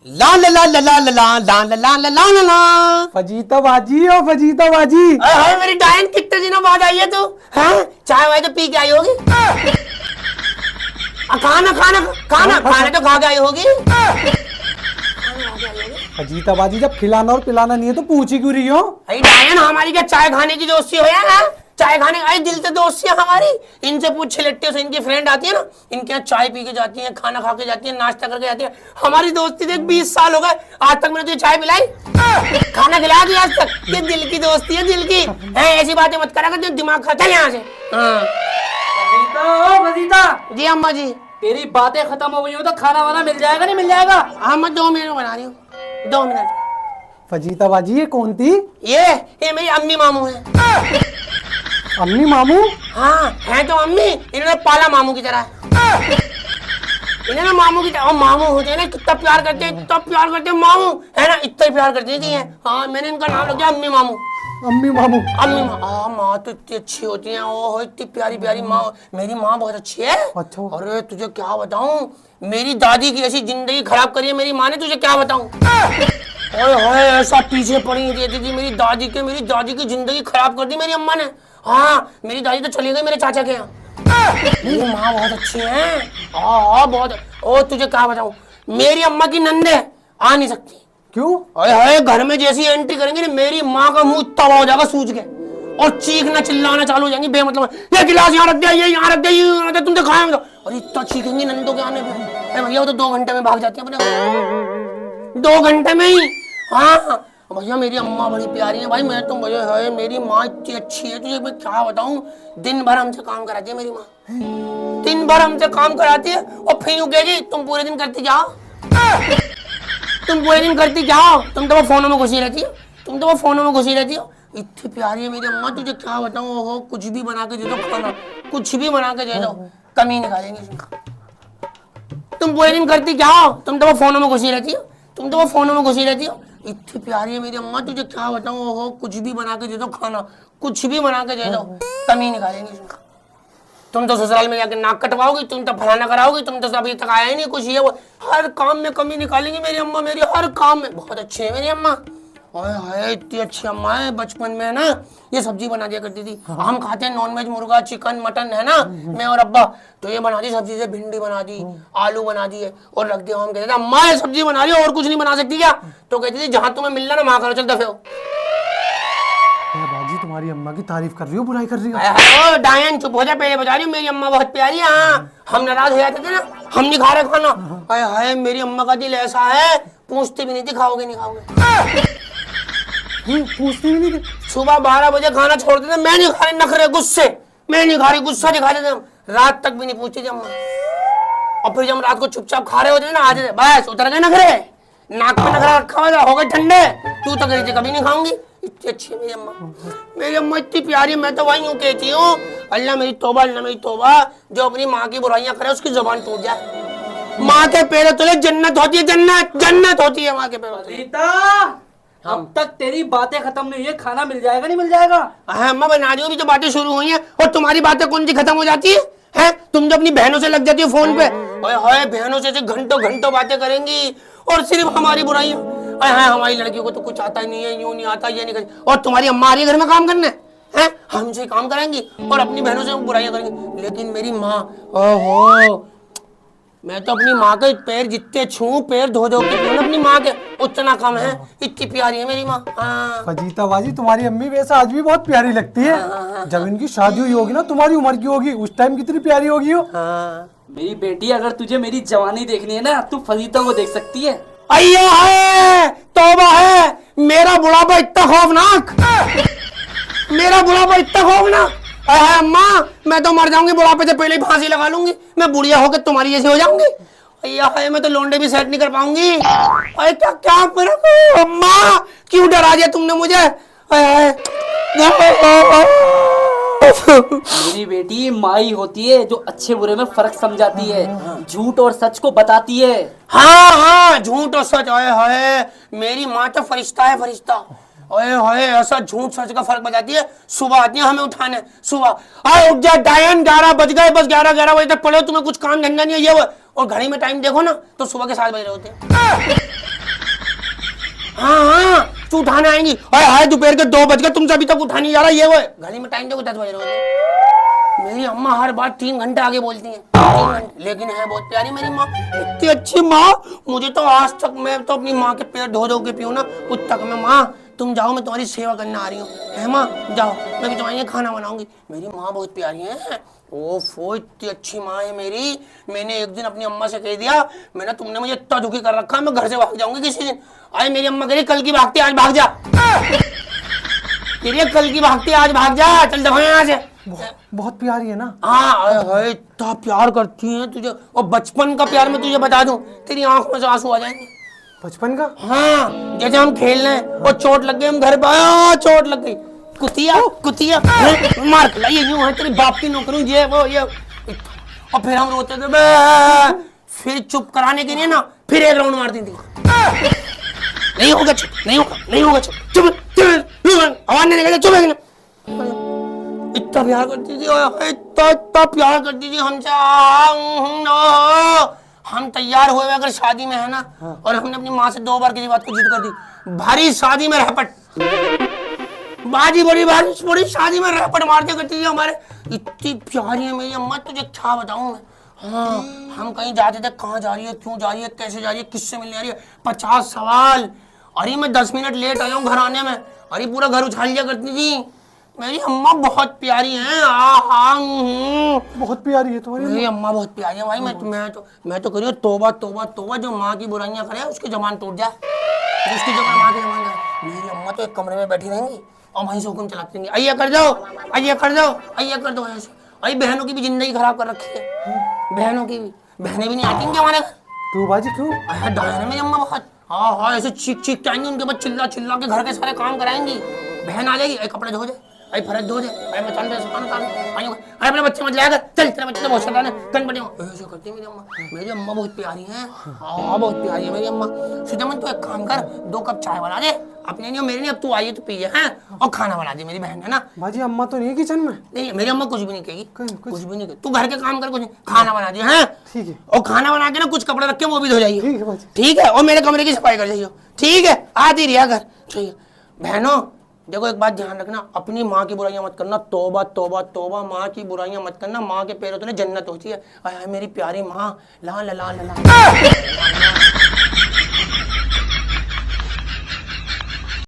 ला ला ला ला ला ला ला ला ला ला ला ला ला fajita बाजी ओ fajita बाजी। अरे मेरी डायन कितने दिनों बाद आई है तू? हैं चाय वाय तो पी के आई होगी। खाना खाना खाना खाना तो खा के आई होगी। फजीता बाजी जब खिलाना और पिलाना नहीं है तो पूछ ही क्यों रही हो? अरे डायन हमारी क्या चाय खाने की दोस्ती हो यार? चाय खाने आई दिल से दोस्ती है हमारी। इनसे पूछ छिलट्टे से इनकी फ्रेंड आती है ना, इनके यहाँ चाय पी के जाती है, खाना खा के जाती है, नाश्ता करके जाती है। हमारी दोस्ती देख 20 साल हो गए, आज तक मैंने तुझे चाय पिलाई, खाना खिलाया दिया आज तक। ये दिल की दोस्ती है, दिल की है। ऐसी बातें मत करा कर, दिमाग खाता है यहाँ से। फजीता जी अम्मा जी। तेरी बातें खत्म हो गई हो तो खाना वाना मिल जाएगा नहीं मिल जाएगा? हाँ मैं 2 मिनट में बना रही हूँ, 2 मिनट। फजीता बाजी ये कौन थी? ये मेरी अम्मी मामू है। अम्मी मामू? हाँ है तो अम्मी, इन्होंने पाला मामू की तरह। इन्होंने मामू की तरह, और मामू होते हैं ना कितना प्यार करते हैं, इतना प्यार करते हैं मामू, है ना, इतना ही प्यार करते हैं। हाँ मैंने इनका नाम रख दिया अम्मी मामू। अम्मी मामू? अम्मी माँ तो इतनी अच्छी होती है, ओह इतनी प्यारी प्यारी माँ। मेरी माँ बहुत अच्छी है। अच्छा। अरे तुझे क्या बताऊं, मेरी दादी की ऐसी जिंदगी खराब करी है मेरी माँ ने, तुझे क्या बताऊं। ओए होए ऐसा पीछे पड़ी रहती थी मेरी दादी के, मेरी दादी की जिंदगी खराब कर दी मेरी अम्मा ने। हाँ मेरी दादी तो चली गई मेरे चाचा के यहाँ। मेरी माँ बहुत अच्छी है। हाँ बहुत। ओ तुझे क्या बताऊं, मेरी अम्मा की नंदे आ नहीं सकती। क्यों? अरे घर में जैसी एंट्री करेंगे ना, मेरी माँ का मुंह तबाह हो जाएगा सूज के, और चीखना चिल्लाना चालू हो जाएंगी बेमतलब। ये गिलास यहाँ रख दिया, ये यहाँ रख दिया, ये यहाँ रख दिया, तुम तो खाएंगे। और इतना चीखेंगी नंदों के आने पे। भैया वो तो 2 घंटे में भाग जाती है अपने, 2 घंटे में ही। हाँ भैया मेरी अम्मा बड़ी प्यारी है भाई, मैं तो मुझे है मेरी माँ इतनी अच्छी है, तुझे मैं क्या बताऊं। दिन भर हमसे काम कराती है मेरी माँ, दिन भर हमसे काम कराती है, और फिर यूं कहेगी तुम पूरे दिन करती जाओ, तुम पूरे दिन करती जाओ, तुम तो वो फोनों में घुसी रहती हो, तुम तो वो फोनों में घुसी रहती हो। इतनी प्यारी है मेरी अम्मा, तुझे क्या बताऊं। ओहो कुछ भी बना के दे दो खाना, कुछ भी बना के दे दो, कमी निकालेंगे इसमें। तुम पूरे दिन करती जाओ, तुम तो वो फोनों में घुसी रहती हो, तुम तो वो फोनों में घुसी रहती हो। इतनी प्यारी है मेरी अम्मा, तुझे क्या बताऊं। ओहो कुछ भी बना के दे दो खाना, कुछ भी बना के दे दो, कमी निकालेंगे इसमें। तुम तो ससुराल में जाकर नाक कटवाओगी, तुम तो फलाना कराओगी, तुम तो अभी तक आया ही नहीं कुछ, ये वो हर काम में कमी निकालेंगी मेरी अम्मा, मेरी हर काम में। बहुत अच्छी है मेरी अम्मा। ओए हाय इतनी अच्छी अम्मा है। बचपन में ना ये सब्जी बना दिया करती थी। हम खाते हैं नॉनवेज, मुर्गा चिकन मटन है ना, मैं और अब्बा, तो ये बना दी सब्जी से, भिंडी बना दी, आलू बना दिए और रख दिया। हम कहते थे अम्मा ये सब्जी बना रही और कुछ नहीं बना सकती क्या? तो कहती थी जहां तुम्हें मिलना ना वहां करो, चल दफे हो। बाजी तुम्हारी अम्मा की तारीफ कर रही हो बुराई कर रही हो? ओ डायन चुप हो जा, पहले बता रही हूँ मेरी अम्मा बहुत प्यारी है। हाँ हम नाराज हो जाते थे ना, हम नहीं खा रहे खाना, हाय हाय मेरी अम्मा का दिल ऐसा है, पूछती भी नहीं थी खाओगे नहीं खाओगे। पूछती भी नहीं थी? सुबह 12 बजे खाना छोड़ देते, मैं नहीं खा रही, नखरे गुस्से, मैं नहीं खा रही, गुस्सा दिखा देते हम, रात तक भी नहीं पूछती थी अम्मा। और फिर जब रात को चुपचाप खा रहे होते थे ना, आ जाते बस उतर गए नखरे, नाक पे नखरा रखा हुआ हो गए ठंडे, तू तो कही थी कभी नहीं खाऊंगी। इतनी अच्छी है मेरी अम्मा, मेरी अम्मा इतनी प्यारी। मैं तो वही यूं कहती हूँ, अल्लाह मेरी तौबा, अल्लाह मेरी तौबा, जो अपनी माँ की बुराइयां करे उसकी जुबान टूट जाए। माँ के पैरों तले जन्नत होती है, जन्नत जन्नत होती है माँ के पैरों तले। अब तक तेरी बातें खत्म नहीं हुई, खाना मिल जाएगा नहीं मिल जाएगा? हाँ अम्मा बना रही हूँ, अभी तो बातें शुरू हुई हैं, और तुम्हारी बातें कौन सी खत्म हो जाती है? हैं तुम जो अपनी बहनों से लग जाती हो फोन पे, ओए हाय बहनों से घंटों घंटों बातें करेंगी और सिर्फ हमारी बुराइयां। अरे हाँ हमारी लड़कियों को तो कुछ आता नहीं है, यूं नहीं आता, ये नहीं कर। और तुम्हारी अम्मा आ रही है घर में काम करने, हैं हमसे काम कराएंगी और अपनी बहनों से बुराइयां करेंगी। लेकिन मेरी माँ, ओहो मैं तो अपनी माँ के पैर जितने छू, पैर धो धो के अपनी माँ के, उतना कम है, इतनी प्यारी है मेरी माँ। हाँ फजीता बाजी तुम्हारी अम्मी वैसे आज भी बहुत प्यारी लगती है। जब इनकी शादी हुई होगी ना, तुम्हारी उम्र की होगी, उस टाइम कितनी प्यारी होगी हो। मेरी बेटी अगर तुझे मेरी जवानी देखनी है ना, तू फजीता को देख सकती है। अय्या है, तौबा है, मेरा बुढ़ापा इतना खौफनाक, मेरा बुढ़ापा इतना खौफनाक। अम्मा मैं तो मर जाऊंगी, बुढ़ापे से पहले ही फांसी लगा लूंगी, मैं बुढ़िया होकर तुम्हारी जैसी हो जाऊंगी। अय्या है मैं तो लौंडे भी सेट नहीं कर पाऊंगी। अरे क्या क्या करूं अम्मा, क्यों डरा दिया तुमने मुझे? मेरी बेटी माई होती है जो अच्छे बुरे में फर्क समझाती है, झूठ और सच को बताती है। हाँ हाँ झूठ और सच। आए हाय मेरी माँ तो फरिश्ता है, फरिश्ता। ओए होए ऐसा झूठ सच का फर्क बताती है। सुबह आती है हमें उठाने, सुबह आए उठ जा डायन, 11 बज गए, बस 11 बजे तक पड़े, तुम्हें कुछ काम धंधा नहीं है ये वो। और घड़ी में टाइम देखो ना तो सुबह के 7 बज रहे होते हैं। तू उठाने आएंगी, हाय हाय दोपहर के 2 बज गए, तुमसे अभी तक उठा नहीं जा रहा, ये वो है। घड़ी में टाइम देखो 10 बज रहे होते। मेरी अम्मा हर बात 3 घंटे आगे बोलती हैं, 3 घंटे, लेकिन है बहुत प्यारी मेरी माँ, इतनी अच्छी माँ। मुझे तो आज तक, मैं तो अपनी माँ के पैर धो धो के पीऊँ ना, उस तक मैं, माँ तुम जाओ, मैं तुम्हारी सेवा करने आ रही हूँ, है माँ जाओ, मैं भी तुम्हारे लिए खाना बनाऊंगी। मेरी माँ बहुत प्यारी है, ओफो इतनी अच्छी माँ है मेरी। मैंने एक दिन अपनी अम्मा से कह दिया, मैंने तुमने मुझे इतना दुखी कर रखा है, मैं घर से भाग जाऊंगी किसी दिन। अरे मेरी अम्मा कह रही कल की भागती आज भाग जा, कह रही कल की भागती आज भाग जा, चल दफा यहाँ से। बहुत प्यारी है ना। हाँ इतना प्यार करती है तुझे, और बचपन का प्यार मैं तुझे बता दूं, तेरी आंख में से आंसू आ जाएंगे। बचपन का? हाँ, जैसे हम खेल रहे हैं और चोट लग गई, हम घर पे आए, चोट लग गई, कुतिया कुतिया मार खिला, ये यूं है तेरी बाप की नौकरी, ये वो ये, और फिर हम रोते थे बे, फिर चुप कराने के लिए ना फिर एक राउंड मारती थी। नहीं होगा चुप, नहीं होगा, नहीं होगा चुप, चुप चुप, आवाज नहीं निकलेगी, चुप है। इतना प्यार करती थी, इतना प्यार करती थी हमसे। हम तैयार हुए अगर शादी में है ना, और हमने अपनी माँ से 2 बार किसी बात को जिद कर दी, भारी शादी में रैपट, बाजी बड़ी शादी में रैपट मारते करती थी हमारे। इतनी प्यारी है मेरी अम्मा, तुझे क्या बताऊं मैं। हाँ, हम कहीं जाते थे, कहाँ जा रही है, क्यों जा रही है, कैसे जा रही है, किससे मिलने आ रही है, 50 सवाल। अरे मैं 10 मिनट लेट आया हूँ घर आने में, अरे पूरा घर उछाल लिया करती थी। मेरी अम्मा बहुत प्यारी है। बहुत प्यारी है तुम्हारी मेरी अम्मा, बहुत प्यारी है भाई। मैं तो करियो तौबा तौबा तौबा, जो माँ की बुराइयां करे उसकी जबान टूट जाए, उसकी जबान माँ की जबान करे। मेरी अम्मा तो एक कमरे में बैठी रहेंगी और वहीं से हुक्म चलाती रहेंगी, आइए कर जाओ, आइए कर जाओ, आइए कर दो ऐसे। अरे बहनों की भी जिंदगी खराब कर रखी है, बहनों की भी, बहनें भी नहीं आती क्या हमारे घर। क्यों बाजी क्यों? डायन है मेरी अम्मा बहुत। हाँ ऐसे चीख चीख के आएंगी, उनके बाद चिल्ला चिल्ला के घर के सारे काम कराएंगी। बहन आ जाएगी, कपड़े धो जाए, अरे फर्ज धो दे, अरे मैं चंद सामान उतार, अरे अपने बच्चे मत लाया कर, चल तेरे बच्चे तो बहुत शैतान है, कन पड़े ऐसे करती है मेरी अम्मा। मेरी अम्मा बहुत प्यारी है। हाँ बहुत प्यारी है मेरी अम्मा। सुजमन तू एक काम कर, 2 कप चाय बना दे, अपने नहीं मेरे नहीं, अब तू आई तो पिए हैं, और खाना बना दे, मेरी बहन है ना। बाजी अम्मा तो नहीं है किचन में? नहीं मेरी अम्मा कुछ भी नहीं कहेगी, कुछ भी नहीं कहेगी, तू घर के काम कर, कुछ खाना बना दे हैं। ठीक है। और खाना बना के ना कुछ कपड़े रख के वो भी धो जाइए, ठीक है बाजी। ठीक है, और मेरे कमरे की सफाई कर जाइए, ठीक है, आती रिया घर। ठीक है बहनों, देखो एक बात ध्यान रखना, अपनी माँ की बुराइयां मत करना, तौबा तौबा तौबा, माँ की बुराइयां मत करना। माँ के पैरों तले जन्नत होती है। मेरी प्यारी माँ, ला ला ला ला ला।